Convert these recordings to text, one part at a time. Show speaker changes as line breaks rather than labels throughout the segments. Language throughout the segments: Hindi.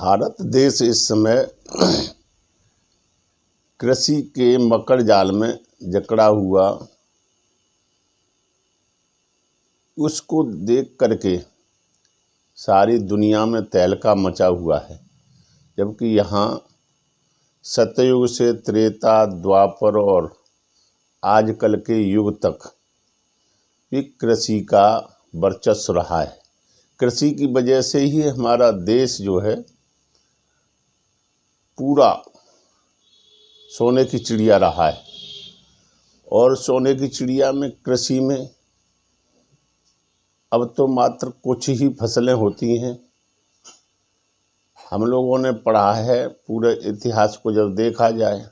भारत देश इस समय कृषि के मकड़ जाल में जकड़ा हुआ, उसको देख करके सारी दुनिया में तहलका मचा हुआ है। जबकि यहाँ सतयुग से त्रेता, द्वापर और आजकल के युग तक भी कृषि का वर्चस्व रहा है। कृषि की वजह से ही हमारा देश जो है पूरा सोने की चिड़िया रहा है। और सोने की चिड़िया में कृषि में अब तो मात्र कुछ ही फसलें होती हैं। हम लोगों ने पढ़ा है, पूरे इतिहास को जब देखा जाए,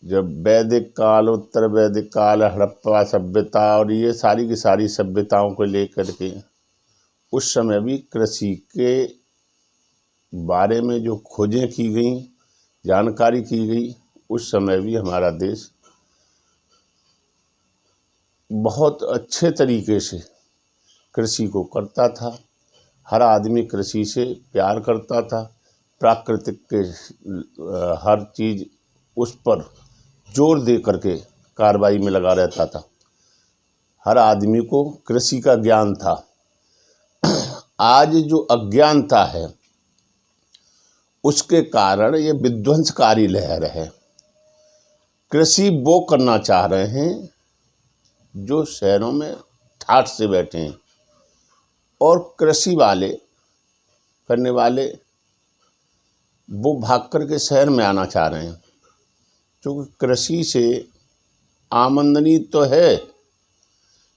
जब वैदिक काल, उत्तर वैदिक काल, हड़प्पा सभ्यता और ये सारी की सारी सभ्यताओं को लेकर के उस समय भी कृषि के बारे में जो खोजें की गई, जानकारी की गई, उस समय भी हमारा देश बहुत अच्छे तरीके से कृषि को करता था। हर आदमी कृषि से प्यार करता था। प्राकृतिक के हर चीज़ उस पर जोर दे करके कार्रवाई में लगा रहता था। हर आदमी को कृषि का ज्ञान था। आज जो अज्ञानता है उसके कारण ये विध्वंसकारी लहर है। कृषि वो करना चाह रहे हैं जो शहरों में ठाठ से बैठे हैं, और कृषि वाले करने वाले वो भाग कर के शहर में आना चाह रहे हैं। क्योंकि कृषि से आमदनी तो है,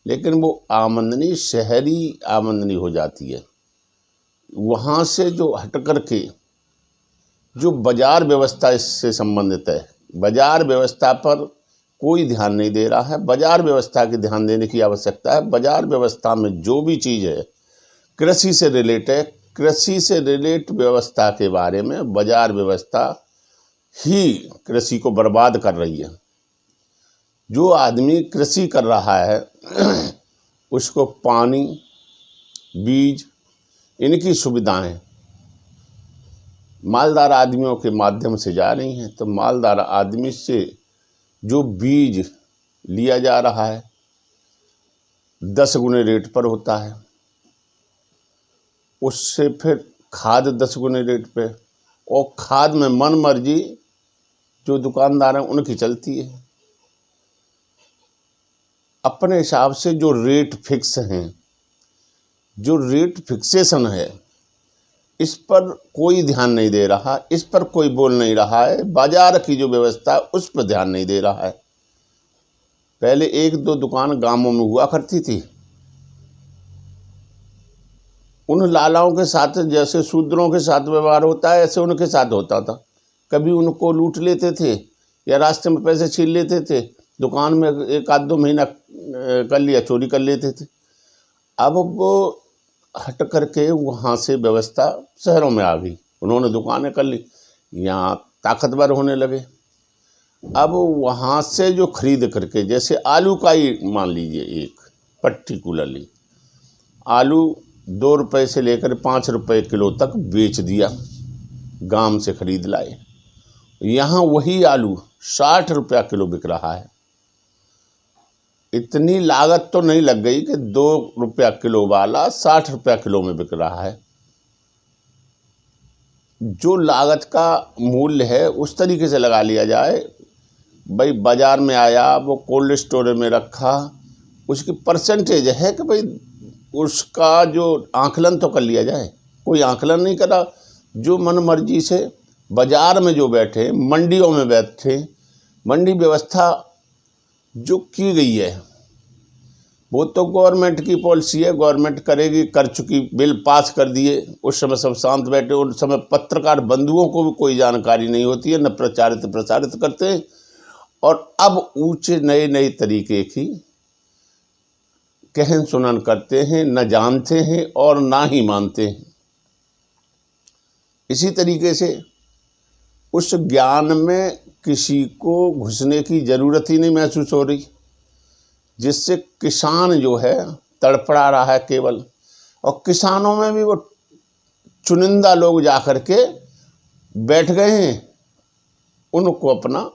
लेकिन वो आमदनी शहरी आमदनी हो जाती है। वहाँ से जो हट कर के जो बाज़ार व्यवस्था इससे संबंधित है, बाज़ार व्यवस्था पर कोई ध्यान नहीं दे रहा है। बाज़ार व्यवस्था की ध्यान देने की आवश्यकता है। बाज़ार व्यवस्था में जो भी चीज़ है कृषि से रिलेट है। कृषि से रिलेट व्यवस्था के बारे में बाज़ार व्यवस्था ही कृषि को बर्बाद कर रही है। जो आदमी कृषि कर रहा है उसको पानी, बीज, इनकी सुविधाएं मालदार आदमियों के माध्यम से जा रही हैं। तो मालदार आदमी से जो बीज लिया जा रहा है 10 गुने रेट पर होता है, उससे फिर खाद 10 गुने रेट पे, और खाद में मन मर्जी जो दुकानदार हैं उनकी चलती है। अपने हिसाब से जो रेट फिक्स हैं, जो रेट फिक्सेशन है, इस पर कोई ध्यान नहीं दे रहा, इस पर कोई बोल नहीं रहा है। बाजार की जो व्यवस्था है उस पर ध्यान नहीं दे रहा है। पहले 1-2 दुकान गांवों में हुआ करती थी। उन लालाओं के साथ जैसे शूद्रों के साथ व्यवहार होता है, ऐसे उनके साथ होता था। कभी उनको लूट लेते थे या रास्ते में पैसे छीन लेते थे, दुकान में 1-2 महीना कर लिया, चोरी कर लेते थे। अब वो हट करके वहाँ से व्यवस्था शहरों में आ गई। उन्होंने दुकानें कर ली, यहाँ ताकतवर होने लगे। अब वहाँ से जो खरीद करके, जैसे आलू का ही मान लीजिए, एक पर्टिकुलरली आलू 2 रुपये से लेकर 5 रुपये किलो तक बेच दिया, गांव से खरीद लाए। यहाँ वही आलू 60 रुपया किलो बिक रहा है। इतनी लागत तो नहीं लग गई कि 2 रुपया किलो वाला 60 रुपया किलो में बिक रहा है। जो लागत का मूल्य है उस तरीके से लगा लिया जाए। भाई बाज़ार में आया, वो कोल्ड स्टोर में रखा, उसकी परसेंटेज है कि भाई उसका जो आंकलन तो कर लिया जाए। कोई आंकलन नहीं करा। जो मन मर्जी से बाज़ार में जो बैठे, मंडियों में बैठे, मंडी व्यवस्था जो की गई है वो तो गवर्नमेंट की पॉलिसी है, गवर्नमेंट करेगी, कर चुकी, बिल पास कर दिए। उस समय सब शांत बैठे। उस समय पत्रकार बंधुओं को भी कोई जानकारी नहीं होती है, न प्रचारित करते हैं। और अब ऊंचे नए तरीके की कहन सुनन करते हैं, न जानते हैं और ना ही मानते हैं। इसी तरीके से उस ज्ञान में किसी को घुसने की ज़रूरत ही नहीं महसूस हो रही, जिससे किसान जो है तड़पड़ा रहा है केवल। और किसानों में भी वो चुनिंदा लोग जा कर के बैठ गए हैं, उनको अपना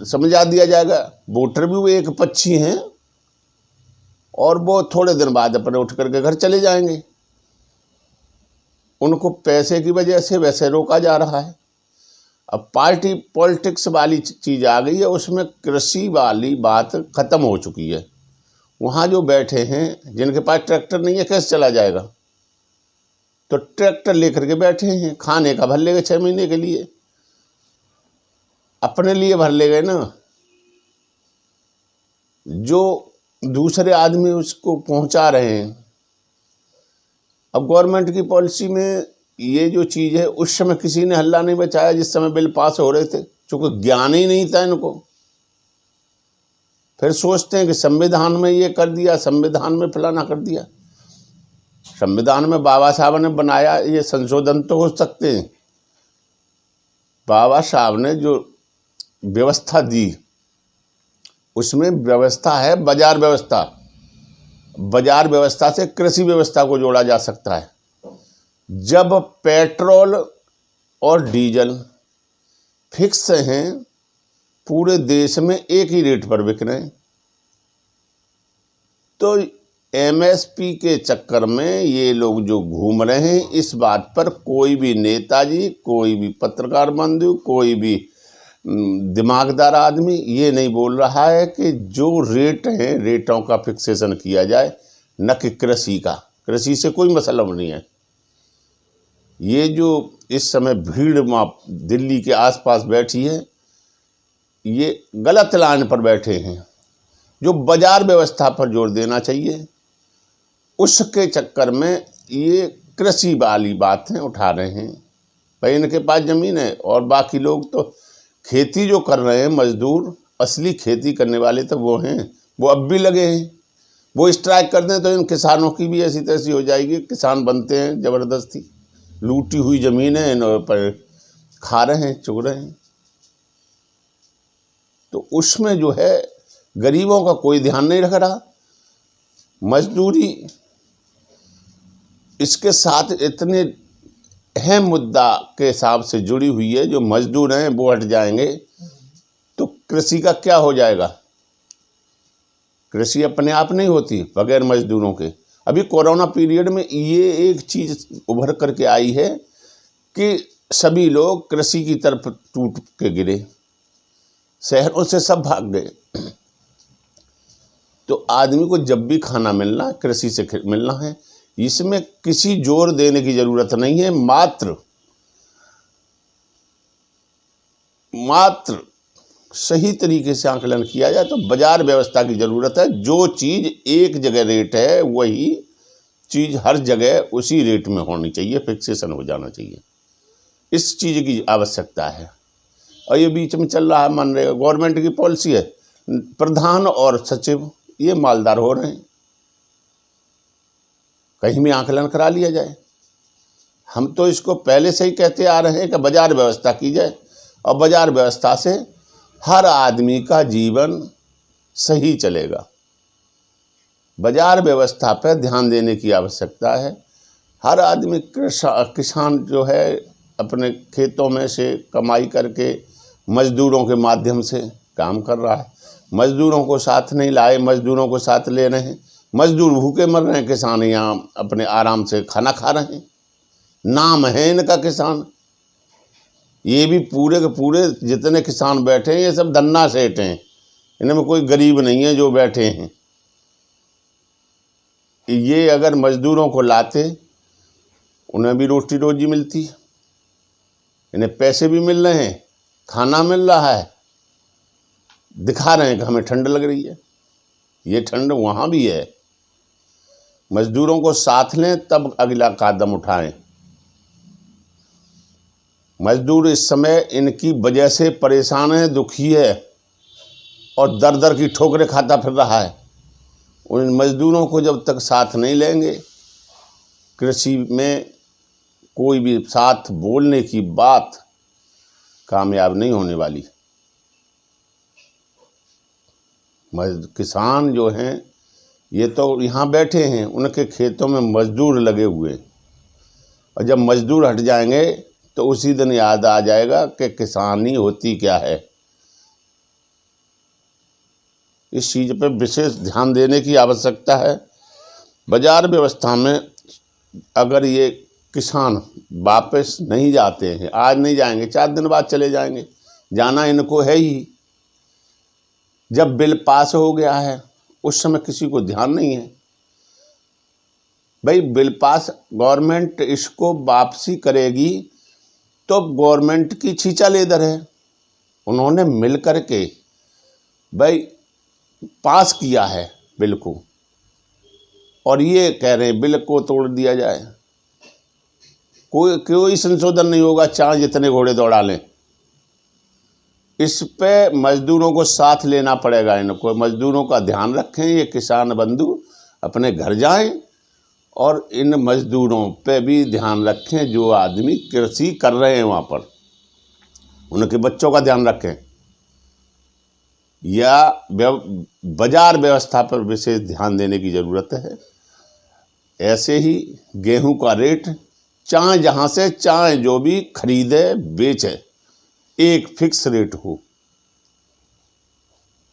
समझा दिया जाएगा। वोटर भी वो एक पक्षी हैं और वो थोड़े दिन बाद अपने उठ करके घर चले जाएंगे। उनको पैसे की वजह से वैसे रोका जा रहा है। अब पार्टी पॉलिटिक्स वाली चीज़ आ गई है, उसमें कृषि वाली बात खत्म हो चुकी है। वहाँ जो बैठे हैं जिनके पास ट्रैक्टर नहीं है कैसे चला जाएगा, तो ट्रैक्टर लेकर के बैठे हैं, खाने का भर ले गए 6 महीने के लिए, अपने लिए भर ले गए ना, जो दूसरे आदमी उसको पहुंचा रहे हैं। अब गवर्नमेंट की पॉलिसी में ये जो चीज़ है, उस समय किसी ने हल्ला नहीं बचाया जिस समय बिल पास हो रहे थे, चूँकि ज्ञान ही नहीं था इनको। फिर सोचते हैं कि संविधान में ये कर दिया, संविधान में फलाना कर दिया। संविधान में बाबा साहब ने बनाया, ये संशोधन तो हो सकते हैं। बाबा साहब ने जो व्यवस्था दी उसमें व्यवस्था है बाजार व्यवस्था। बाजार व्यवस्था से कृषि व्यवस्था को जोड़ा जा सकता है। जब पेट्रोल और डीजल फिक्स हैं, पूरे देश में एक ही रेट पर बिक रहे हैं, तो एमएसपी के चक्कर में ये लोग जो घूम रहे हैं, इस बात पर कोई भी नेताजी, कोई भी पत्रकार बंधु, कोई भी दिमागदार आदमी ये नहीं बोल रहा है कि जो रेट हैं रेटों का फिक्सेशन किया जाए, न कि कृषि का। कृषि से कोई मतलब नहीं है। ये जो इस समय भीड़ दिल्ली के आसपास बैठी है, ये गलत लाइन पर बैठे हैं। जो बाजार व्यवस्था पर जोर देना चाहिए, उसके चक्कर में ये कृषि वाली बातें उठा रहे हैं। भाई इनके पास ज़मीन है और बाकी लोग तो खेती जो कर रहे हैं, मजदूर असली खेती करने वाले तो वो हैं, वो अब भी लगे हैं। वो स्ट्राइक कर दें तो इन किसानों की भी ऐसी तैसी हो जाएगी। किसान बनते हैं ज़बरदस्ती, लूटी हुई ज़मीन है इन पर खा रहे हैं, चुग रहे हैं। तो उसमें जो है गरीबों का कोई ध्यान नहीं रख रहा। मजदूरी इसके साथ इतने अहम मुद्दा के हिसाब से जुड़ी हुई है, जो मजदूर हैं वो हट जाएंगे तो कृषि का क्या हो जाएगा। कृषि अपने आप नहीं होती बगैर मजदूरों के। अभी कोरोना पीरियड में ये एक चीज़ उभर करके आई है कि सभी लोग कृषि की तरफ टूट के गिरे, शहरों से सब भाग गए। तो आदमी को जब भी खाना मिलना कृषि से मिलना है, इसमें किसी जोर देने की ज़रूरत नहीं है। मात्र सही तरीके से आकलन किया जाए तो बाजार व्यवस्था की ज़रूरत है। जो चीज़ एक जगह रेट है वही चीज़ हर जगह उसी रेट में होनी चाहिए, फिक्सेशन हो जाना चाहिए। इस चीज़ की आवश्यकता है। और ये बीच में चल रहा है मनरेगा, गवर्नमेंट की पॉलिसी है, प्रधान और सचिव ये मालदार हो रहे हैं। कहीं भी आकलन करा लिया जाए। हम तो इसको पहले से ही कहते आ रहे हैं कि बाजार व्यवस्था की जाए और बाजार व्यवस्था से हर आदमी का जीवन सही चलेगा। बाजार व्यवस्था पर ध्यान देने की आवश्यकता है। हर आदमी किसान जो है अपने खेतों में से कमाई करके मजदूरों के माध्यम से काम कर रहा है। मजदूरों को साथ नहीं लाए, मजदूरों को साथ ले रहे हैं। मजदूर भूखे मर रहे हैं, किसान यहाँ अपने आराम से खाना खा रहे हैं। नाम है इनका किसान। ये भी पूरे के पूरे जितने किसान बैठे हैं ये सब धन्ना सेठ हैं, इनमें कोई गरीब नहीं है जो बैठे हैं। ये अगर मजदूरों को लाते उन्हें भी रोटी रोजी मिलती, इन्हें पैसे भी मिल रहे हैं, खाना मिल रहा है, दिखा रहे हैं कि हमें ठंड लग रही है। ये ठंड वहाँ भी है। मजदूरों को साथ लें तब अगला कदम उठाएं। मजदूर इस समय इनकी वजह से परेशान है, दुखी है और दर दर की ठोकरें खाता फिर रहा है। उन मजदूरों को जब तक साथ नहीं लेंगे, कृषि में कोई भी साथ बोलने की बात कामयाब नहीं होने वाली। किसान जो हैं ये तो यहाँ बैठे हैं, उनके खेतों में मजदूर लगे हुए हैं। और जब मजदूर हट जाएंगे तो उसी दिन याद आ जाएगा कि किसानी होती क्या है। इस चीज़ पर विशेष ध्यान देने की आवश्यकता है। बाजार व्यवस्था में अगर ये किसान वापस नहीं जाते हैं, आज नहीं जाएंगे 4 दिन बाद चले जाएंगे, जाना इनको है ही। जब बिल पास हो गया है उस समय किसी को ध्यान नहीं है। भाई बिल पास, गवर्नमेंट इसको वापसी करेगी तो गवर्नमेंट की छींचा लेदर है। उन्होंने मिल कर के भाई पास किया है बिल को, और ये कह रहे हैं बिल को तोड़ दिया जाए। कोई संशोधन नहीं होगा, चाहे जितने घोड़े दौड़ा लें। इस पे मजदूरों को साथ लेना पड़ेगा। इनको मजदूरों का ध्यान रखें। ये किसान बंधु अपने घर जाएं और इन मजदूरों पे भी ध्यान रखें जो आदमी कृषि कर रहे हैं वहाँ पर, उनके बच्चों का ध्यान रखें। या बाजार व्यवस्था पर विशेष ध्यान देने की ज़रूरत है। ऐसे ही गेहूं का रेट चाहे जहाँ से चाहे जो भी खरीदे बेचे, एक फिक्स रेट हो।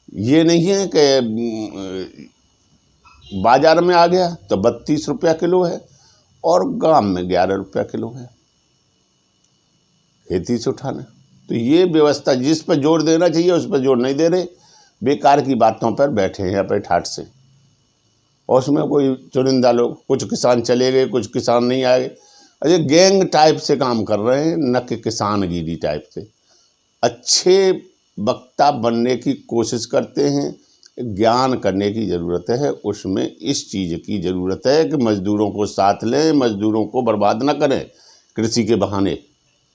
ये नहीं है कि बाजार में आ गया तो 32 रुपया किलो है और गांव में 11 रुपया किलो है खेती से उठाना। तो ये व्यवस्था जिस पर जोर देना चाहिए उस पर जोर नहीं दे रहे, बेकार की बातों पर बैठे हैं अपने ठाठ से। और उसमें कोई चुनिंदा लोग, कुछ किसान चले गए, कुछ किसान नहीं आए। अरे गैंग टाइप से काम कर रहे हैं, न कि किसानगिरी टाइप से। अच्छे वक्ता बनने की कोशिश करते हैं, ज्ञान करने की ज़रूरत है। उसमें इस चीज़ की ज़रूरत है कि मज़दूरों को साथ लें, मज़दूरों को बर्बाद न करें कृषि के बहाने।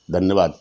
धन्यवाद।